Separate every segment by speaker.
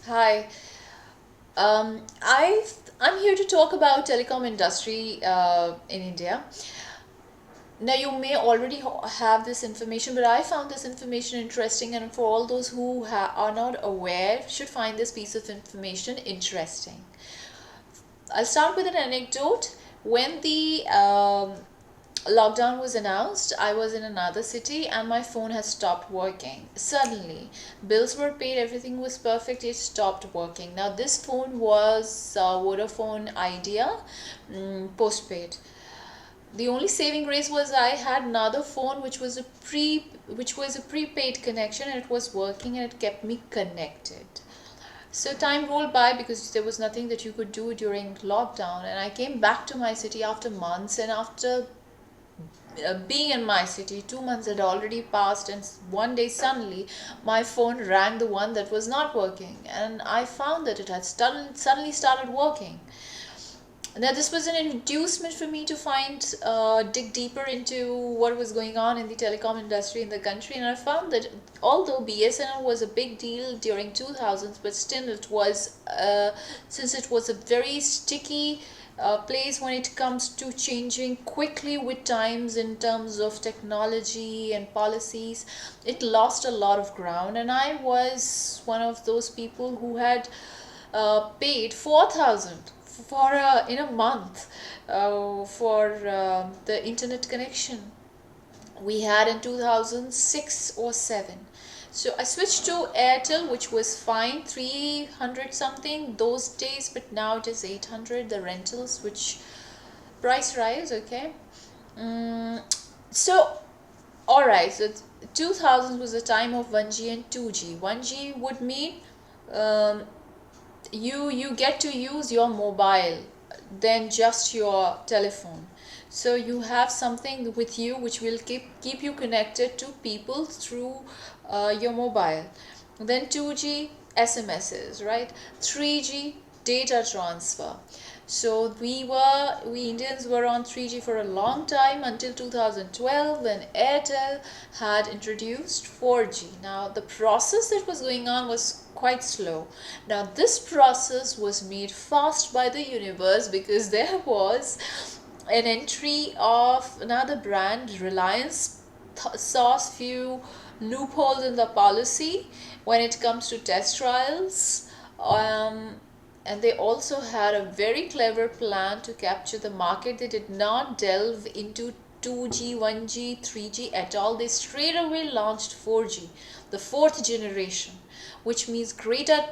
Speaker 1: Hi. I'm here to talk about telecom industry in India. Now you may already have this information, but I found this information interesting, and for all those who are not aware, should find this piece of information interesting. I'll start with an anecdote. When the lockdown was announced, I was in another city and my phone has stopped working. Suddenly, bills were paid, everything was perfect, it stopped working. Now, this phone was Vodafone Idea, postpaid. The only saving grace was I had another phone which was a prepaid connection, and it was working and it kept me connected. So time rolled by because there was nothing that you could do during lockdown, and I came back to my city after months, and after being in my city, 2 months had already passed, and one day suddenly my phone rang, the one that was not working, and I found that it had suddenly started working. Now, this was an inducement for me to dig deeper into what was going on in the telecom industry in the country, and I found that although BSNL was a big deal during 2000s, but still it was, since it was a very sticky place when it comes to changing quickly with times in terms of technology and policies, it lost a lot of ground, and I was one of those people who had paid 4,000 for in a month for the internet connection we had in 2006 or 7. So I switched to Airtel, which was fine, 300 something those days, but now it is 800, the rentals, which price rise. Okay. mm, so all right, so 2000 was the time of 1G and 2G. 1G would mean um, you get to use your mobile than just your telephone. So you have something with you which will keep you connected to people through your mobile. Then 2G, SMSs, right? 3G, data transfer. So we Indians were on 3G for a long time until 2012, when Airtel had introduced 4G. Now the process that was going on was quite slow. Now this process was made fast by the universe, because there was an entry of another brand, Reliance, saw few loopholes in the policy when it comes to test trials. And they also had a very clever plan to capture the market. They did not delve into 2G, 1G, 3G at all. They straight away launched 4G, the fourth generation, which means greater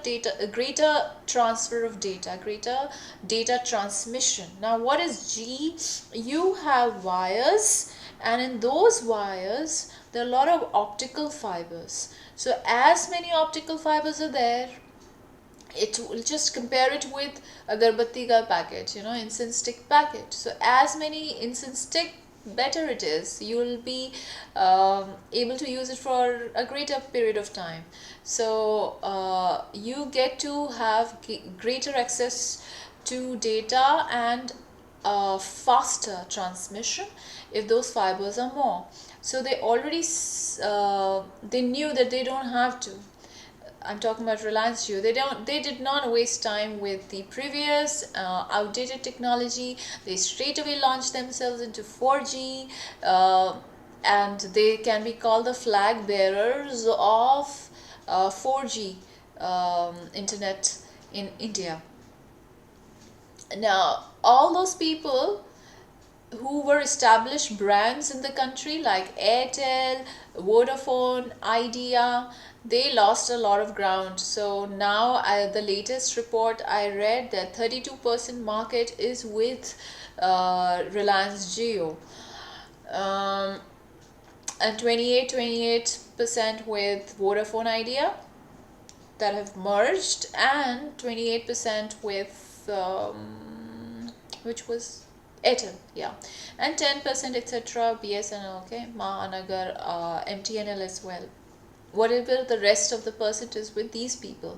Speaker 1: transfer of data, greater data transmission. Now, what is G? You have wires, and in those wires, there are a lot of optical fibers. So, as many optical fibers are there, it will just compare it with agarbatti ka packet, incense stick packet. So as many incense stick, better it is. You will be able to use it for a greater period of time. So you get to have greater access to data and faster transmission if those fibers are more. So they already they knew that they don't have to. I'm talking about Reliance Jio. They did not waste time with the previous outdated technology. They straight away launched themselves into 4G, and they can be called the flag bearers of 4G internet in India. Now, all those people who were established brands in the country like Airtel, Vodafone, Idea, they lost a lot of ground. So now the latest report I read, that 32% market is with Reliance Jio, um, and 28% with Vodafone Idea, that have merged, and 28% with which was Airtel, yeah, and 10% etc. BSNL, okay, Mahanagar, MTNL as well. Whatever the rest of the percent is with these people.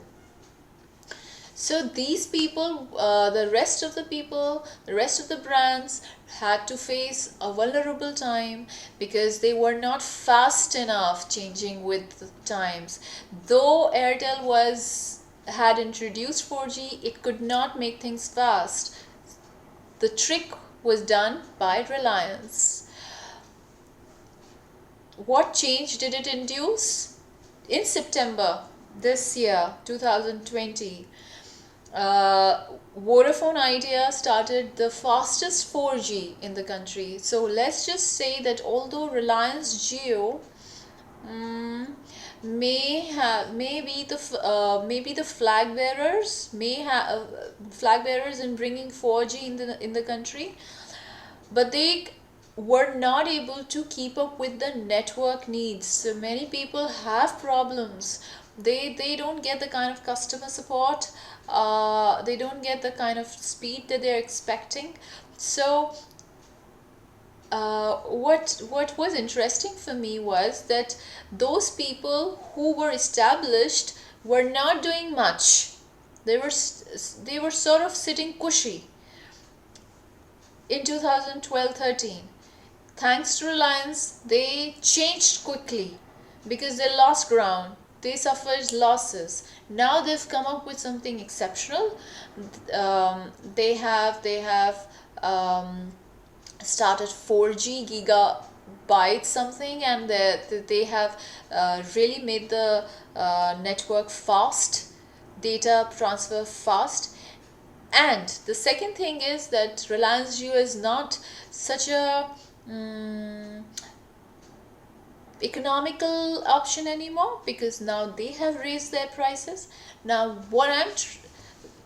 Speaker 1: So these people, the rest of the brands had to face a vulnerable time, because they were not fast enough changing with the times. Though Airtel was had introduced 4G, it could not make things fast. The trick was done by Reliance. What change did it induce? In September this year, 2020, Vodafone Idea started the fastest 4G in the country. So let's just say that although Reliance Jio maybe the flag bearers may have flag bearers in bringing 4G in the country, but they were not able to keep up with the network needs. So many people have problems. They don't get the kind of customer support, they don't get the kind of speed that they're expecting. So what was interesting for me was that those people who were established were not doing much. They were sort of sitting cushy in 2012-13. Thanks to Reliance, they changed quickly because they lost ground. They suffered losses. Now they've come up with something exceptional. They have started 4G gigabyte something, and they have really made the network fast, data transfer fast. And the second thing is that Reliance Jio is not such a economical option anymore, because now they have raised their prices. Now what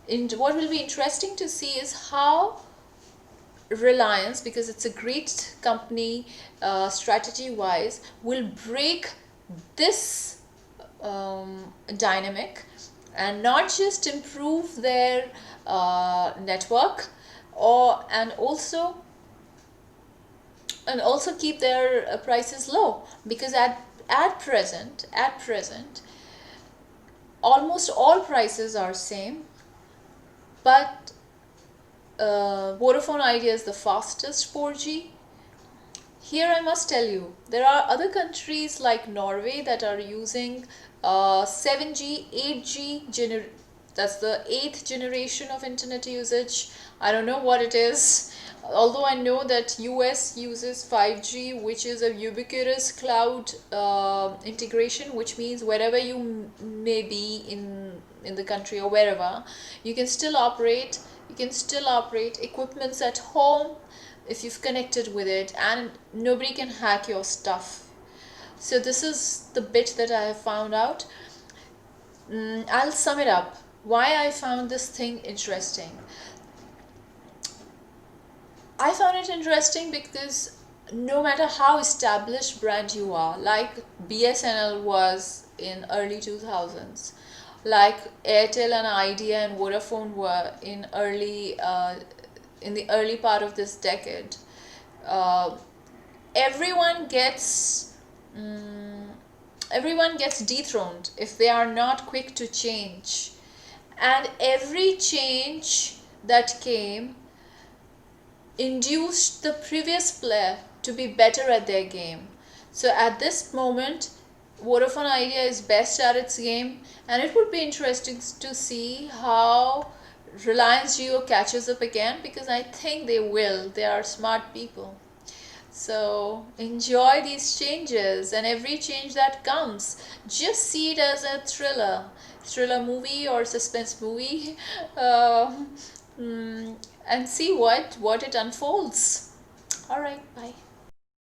Speaker 1: will be interesting to see is how Reliance, because it's a great company strategy wise, will break this dynamic and not just improve their network, and also keep their prices low, because at present almost all prices are same, but Vodafone Idea is the fastest 4G. Here I must tell you, there are other countries like Norway that are using 7G, 8G, that's the 8th generation of internet usage. I don't know what it is, although I know that US uses 5G, which is a ubiquitous cloud integration, which means wherever you may be in the country or wherever, you can still operate equipments at home if you've connected with it, and nobody can hack your stuff. So this is the bit that I have found out. I'll sum it up why I found this thing interesting. I found it interesting because no matter how established brand you are, like BSNL was in early 2000s, like Airtel and Idea and Vodafone were in the early part of this decade, everyone gets dethroned if they are not quick to change. And every change that came induced the previous player to be better at their game. So at this moment, Vodafone Idea is best at its game, and it would be interesting to see how Reliance Jio catches up again, because I think they will. They are smart people. So enjoy these changes, and every change that comes, just see it as a thriller movie or suspense movie, and see what it unfolds. All right, bye.